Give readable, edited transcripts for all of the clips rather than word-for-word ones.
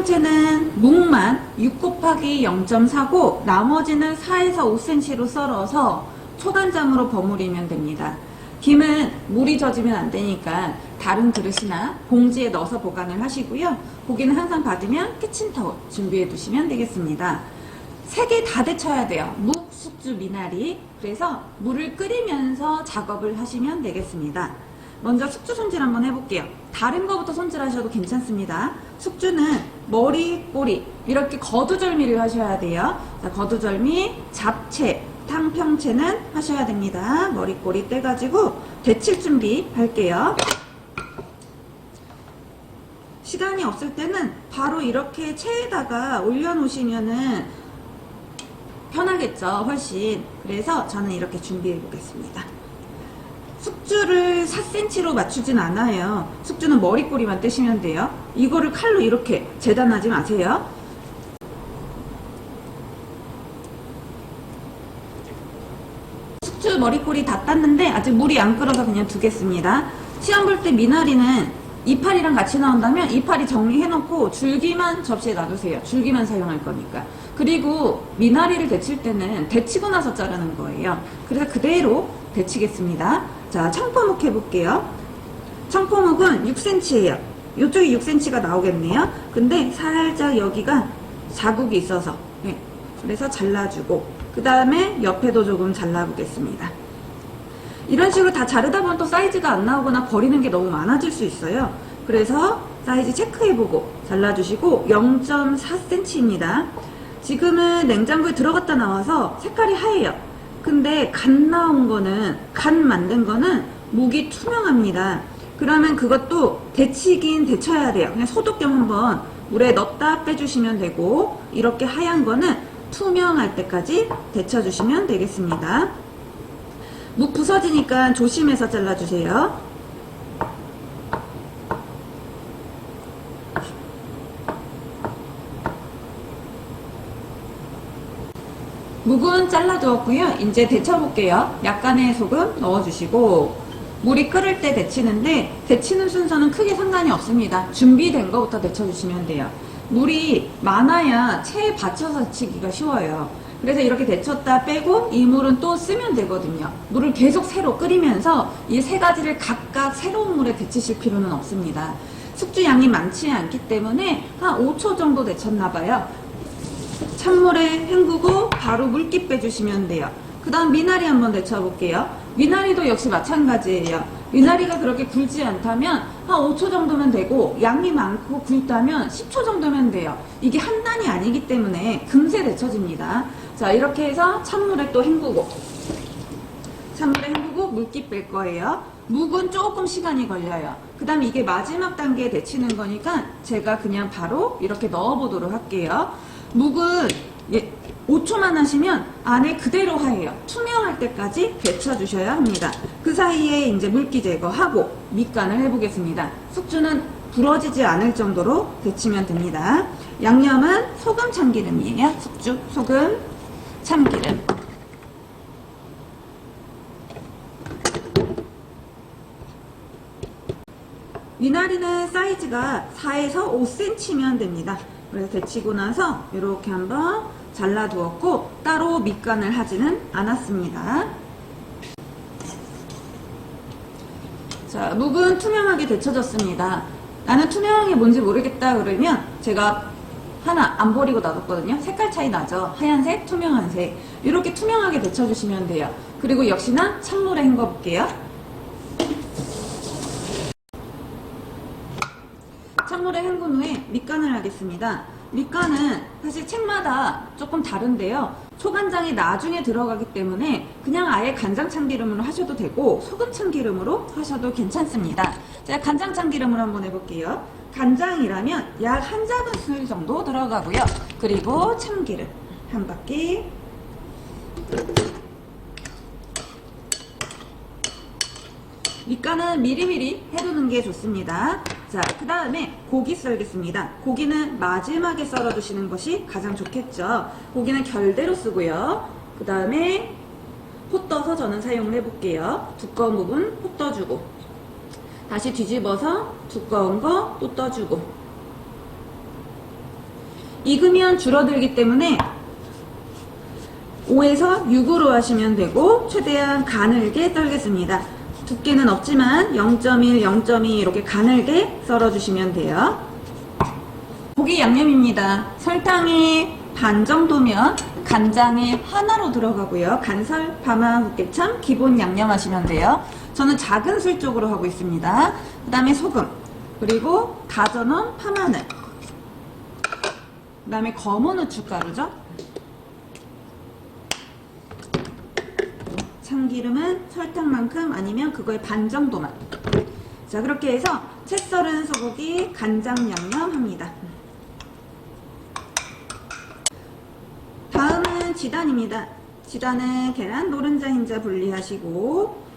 평채는 묵만 6 곱하기 0.4고 나머지는 4에서 5cm로 썰어서 초간장으로 버무리면 됩니다. 김은 물이 젖으면 안 되니까 다른 그릇이나 봉지에 넣어서 보관을 하시고요. 고기는 항상 받으면 키친타올 준비해 두시면 되겠습니다. 3개 다 데쳐야 돼요. 묵, 숙주, 미나리. 그래서 물을 끓이면서 작업을 하시면 되겠습니다. 먼저 숙주 손질 한번 해볼게요. 다른 거부터 손질하셔도 괜찮습니다. 숙주는 머리, 꼬리 이렇게 거두절미를 하셔야 돼요. 자, 거두절미, 잡채, 탕평채는 하셔야 됩니다. 머리, 꼬리 떼가지고 데칠 준비 할게요. 시간이 없을 때는 바로 이렇게 체에다가 올려놓으시면은 편하겠죠, 훨씬. 그래서 저는 이렇게 준비해 보겠습니다. 숙주를 4cm로 맞추진 않아요. 숙주는 머리 꼬리만 떼시면 돼요. 이거를 칼로 이렇게 재단하지 마세요. 숙주 머리 꼬리 다 땄는데 아직 물이 안 끓어서 그냥 두겠습니다. 시험 볼 때 미나리는 이파리랑 같이 나온다면 이파리 정리해 놓고 줄기만 접시에 놔두세요. 줄기만 사용할 거니까. 그리고 미나리를 데칠 때는 데치고 나서 자르는 거예요. 그래서 그대로 데치겠습니다. 자, 청포묵 해볼게요. 청포묵은 6cm예요. 이쪽이 6cm가 나오겠네요. 근데 살짝 여기가 자국이 있어서, 네. 그래서 잘라주고, 그 다음에 옆에도 조금 잘라보겠습니다. 이런 식으로 다 자르다 보면 또 사이즈가 안 나오거나 버리는 게 너무 많아질 수 있어요. 그래서 사이즈 체크해보고 잘라주시고 0.4cm입니다. 지금은 냉장고에 들어갔다 나와서 색깔이 하얘요. 근데 간 나온 거는, 간 만든 거는 묵이 투명합니다. 그러면 그것도 데치긴 데쳐야 돼요. 그냥 소독경 한번 물에 넣었다 빼주시면 되고, 이렇게 하얀 거는 투명할 때까지 데쳐주시면 되겠습니다. 묵 부서지니까 조심해서 잘라주세요. 묵은 잘라두었고요. 이제 데쳐볼게요. 약간의 소금 넣어주시고, 물이 끓을 때 데치는데 데치는 순서는 크게 상관이 없습니다. 준비된 거부터 데쳐주시면 돼요. 물이 많아야 체에 받쳐서 데치기가 쉬워요. 그래서 이렇게 데쳤다 빼고 이 물은 또 쓰면 되거든요. 물을 계속 새로 끓이면서 이 세 가지를 각각 새로운 물에 데치실 필요는 없습니다. 숙주 양이 많지 않기 때문에 한 5초 정도 데쳤나봐요. 찬물에 헹구고 바로 물기 빼주시면 돼요. 그 다음 미나리 한번 데쳐볼게요. 미나리도 역시 마찬가지예요. 미나리가 그렇게 굵지 않다면 한 5초 정도면 되고, 양이 많고 굵다면 10초 정도면 돼요. 이게 한 단이 아니기 때문에 금세 데쳐집니다. 자, 이렇게 해서 찬물에 또 헹구고, 찬물에 헹구고 물기 뺄 거예요. 묵은 조금 시간이 걸려요. 그 다음에 이게 마지막 단계에 데치는 거니까 제가 그냥 바로 이렇게 넣어보도록 할게요. 묵은 5초만 하시면 안에 그대로 하얘요. 투명할 때까지 데쳐주셔야 합니다. 그 사이에 이제 물기 제거하고 밑간을 해보겠습니다. 숙주는 부러지지 않을 정도로 데치면 됩니다. 양념은 소금 참기름이에요. 숙주, 소금, 참기름. 미나리는 사이즈가 4에서 5cm면 됩니다. 그래서 데치고 나서 이렇게 한번 잘라두었고 따로 밑간을 하지는 않았습니다. 자, 묵은 투명하게 데쳐졌습니다. 나는 투명한 게 뭔지 모르겠다 그러면 제가 하나 안 버리고 놔뒀거든요. 색깔 차이 나죠? 하얀색, 투명한색. 이렇게 투명하게 데쳐주시면 돼요. 그리고 역시나 찬물에 헹궈 볼게요. 찬물에 헹군 후에 밑간을 하겠습니다. 밑간은 사실 책마다 조금 다른데요. 초간장이 나중에 들어가기 때문에 그냥 아예 간장 참기름으로 하셔도 되고 소금 참기름으로 하셔도 괜찮습니다. 제가 간장 참기름으로 한번 해볼게요. 간장이라면 약 한 작은술 정도 들어가고요. 그리고 참기름 한 바퀴. 밑간은 미리미리 해두는 게 좋습니다. 자, 그 다음에 고기 썰겠습니다. 고기는 마지막에 썰어주시는 것이 가장 좋겠죠. 고기는 결대로 쓰고요. 그 다음에 포 떠서 저는 사용을 해볼게요. 두꺼운 부분 포 떠주고, 다시 뒤집어서 두꺼운 거 또 떠주고, 익으면 줄어들기 때문에 5에서 6으로 하시면 되고 최대한 가늘게 썰겠습니다. 두께는 없지만 0.1, 0.2 이렇게 가늘게 썰어주시면 돼요. 고기 양념입니다. 설탕이 반 정도면 간장이 하나로 들어가고요. 간설, 파마, 육개참 기본 양념 하시면 돼요. 저는 작은 술 쪽으로 하고 있습니다. 그 다음에 소금, 그리고 다져놓은 파마늘, 그 다음에 검은 후춧가루죠. 참기름은 설탕만큼 아니면 그거의 반 정도만. 자, 그렇게 해서 채 썰은 소고기 간장 양념 합니다. 다음은 지단입니다. 지단은 계란, 노른자, 흰자 분리하시고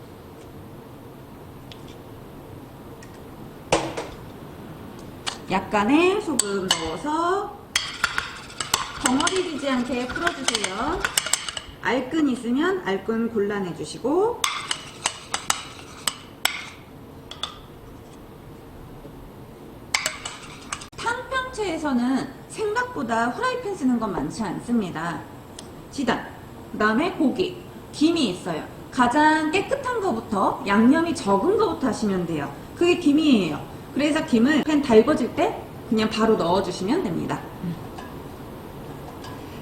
약간의 소금 넣어서 덩어리 지지 않게 풀어주세요. 알끈 있으면 알끈 골라내주시고 탕평채에서는 생각보다 후라이팬 쓰는 건 많지 않습니다. 지단, 그 다음에 고기, 김이 있어요. 가장 깨끗한 거부터 양념이 적은 거부터 하시면 돼요. 그게 김이에요. 그래서 김을 팬 달궈질 때 그냥 바로 넣어주시면 됩니다.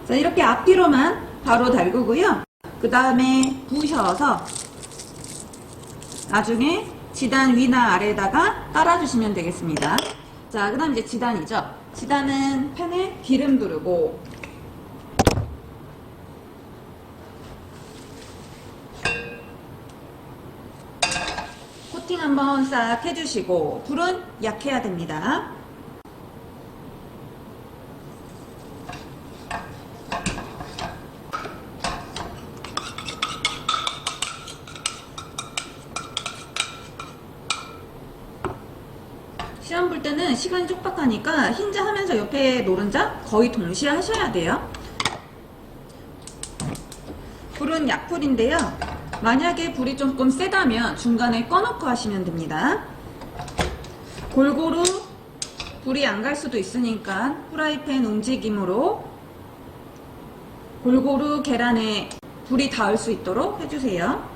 자, 이렇게 앞뒤로만 바로 달구고요. 그 다음에 부셔서 나중에 지단 위나 아래에다가 깔아주시면 되겠습니다. 자, 그 다음 이제 지단이죠. 지단은 팬에 기름 두르고 코팅 한번 싹 해주시고 불은 약해야 됩니다. 시험 볼 때는 시간이 촉박하니까 흰자 하면서 옆에 노른자 거의 동시에 하셔야 돼요. 불은 약불인데요. 만약에 불이 조금 세다면 중간에 꺼놓고 하시면 됩니다. 골고루 불이 안 갈 수도 있으니까 프라이팬 움직임으로 골고루 계란에 불이 닿을 수 있도록 해주세요.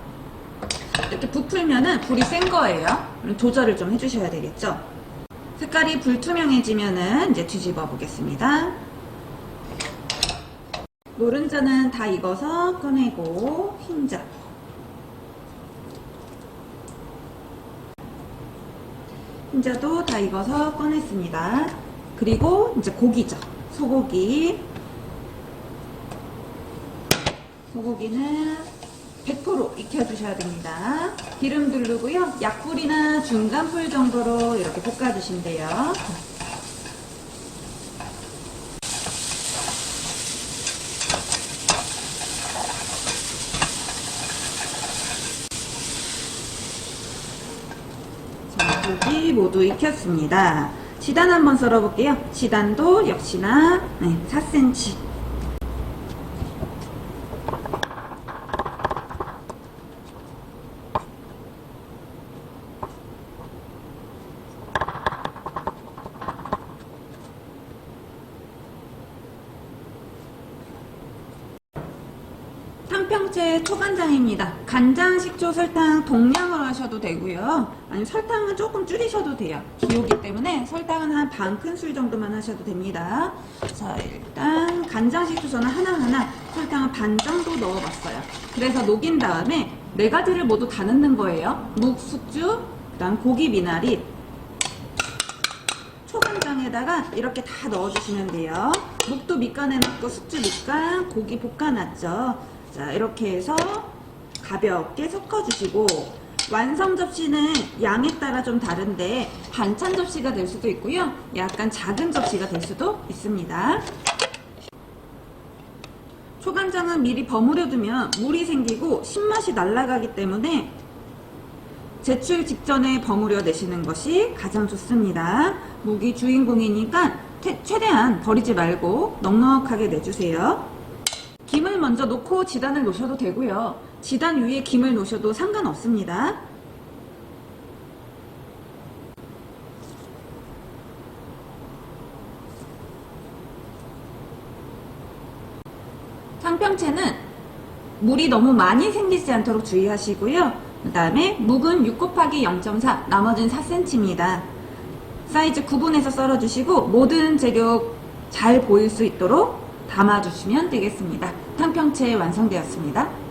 이렇게 부풀면은 불이 센 거예요. 조절을 좀 해주셔야 되겠죠. 색깔이 불투명해지면은 이제 뒤집어 보겠습니다. 노른자는 다 익어서 꺼내고 흰자, 흰자도 다 익어서 꺼냈습니다. 그리고 이제 고기죠. 소고기는 100% 익혀주셔야 됩니다. 기름 두르고요. 약불이나 중간불 정도로 이렇게 볶아주시면 돼요. 자, 고기 모두 익혔습니다. 지단 한번 썰어볼게요. 지단도 역시나 4cm. 탕평채 초간장입니다. 간장, 식초, 설탕 동량으로 하셔도 되고요. 아니면 설탕은 조금 줄이셔도 돼요. 기호기 때문에 설탕은 한 반 큰술 정도만 하셔도 됩니다. 자, 일단 간장, 식초 저는 하나하나 설탕을 반 정도 넣어봤어요. 그래서 녹인 다음에 4가지를 모두 다 넣는 거예요. 묵, 숙주, 그 다음 고기 미나리, 초간장에다가 이렇게 다 넣어주시면 돼요. 묵도 밑간에 넣고 숙주 밑간, 고기 볶아놨죠. 자, 이렇게 해서 가볍게 섞어주시고 완성 접시는 양에 따라 좀 다른데 반찬 접시가 될 수도 있고요. 약간 작은 접시가 될 수도 있습니다. 초간장은 미리 버무려 두면 물이 생기고 신맛이 날아가기 때문에 제출 직전에 버무려 내시는 것이 가장 좋습니다. 묵이 주인공이니까 최대한 버리지 말고 넉넉하게 내주세요. 김을 먼저 놓고 지단을 놓으셔도 되고요. 지단 위에 김을 놓으셔도 상관없습니다. 탕평채는 물이 너무 많이 생기지 않도록 주의하시고요. 그 다음에 묵은 6 곱하기 0.4, 나머지는 4cm입니다. 사이즈 구분해서 썰어주시고 모든 재료 잘 보일 수 있도록 담아주시면 되겠습니다. 탕평채 완성되었습니다.